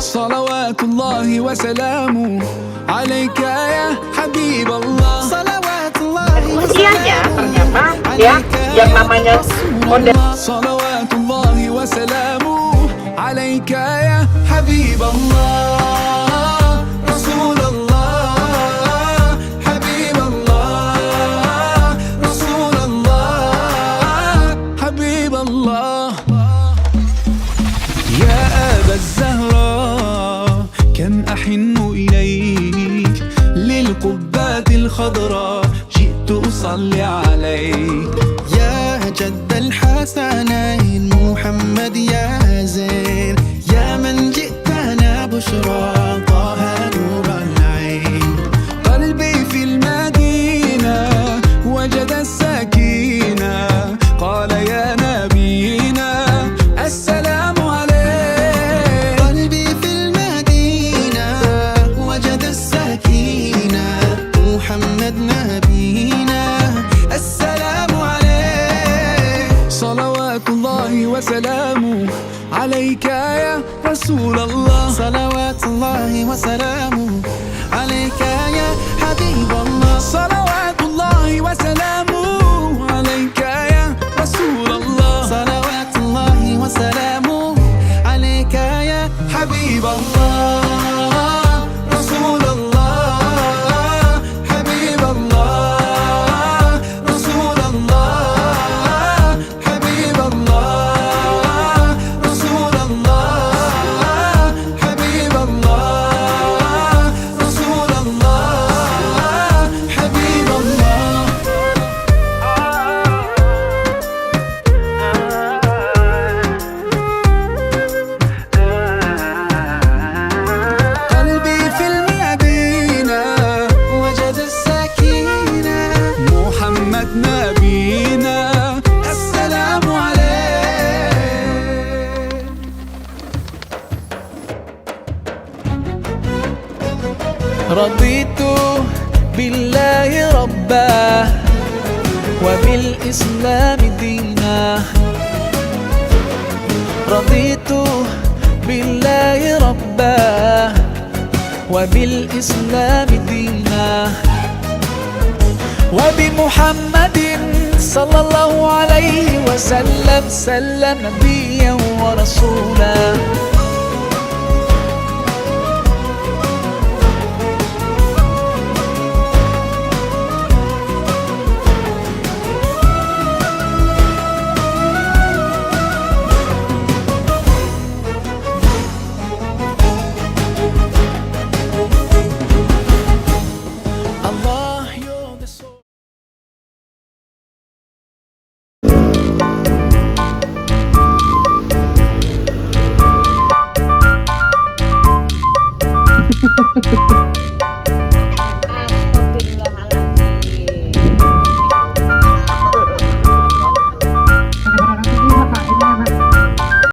صلوات الله وسلامه عليك يا حبيب الله. صلوات الله Usianya ternyata ya yang namanya model صلوات الله وسلامه عليك يا حبيب الله رسول الله حبيب الله رسول الله حبيب الله. يا أبا الزهراء كم أحن إليك للقبات الخضراء جئت أصلي عليك. يا جد الحسنين محمد يا زين يا من جئتنا بشرى طه نور العين. قلبي في المدينة وجد السكينة قال يا نبينا السلام عليك. قلبي في المدينة وجد السكينة محمد نبينا السلام عليك. صلوات الله وسلامه عليك يا رسول الله. صلوات الله وسلامه عليك يا حبيب الله. صلوات الله وسلامه عليك يا رسول الله. صلوات الله وسلامه عليك يا حبيب الله رسول الله حبيب الله رسول الله حبيب الله رسول الله حبيب الله رسول الله حبيب الله. قلبي في المدينة وجد السكينة محمد نبينا السلام عليك. رضيت بالله ربا وبالإسلام دينا. رضيت بالله ربا وبالإسلام دينا وبمحمد صلى الله عليه وسلم سلم نبيا ورسولا. Allah, you're the soul.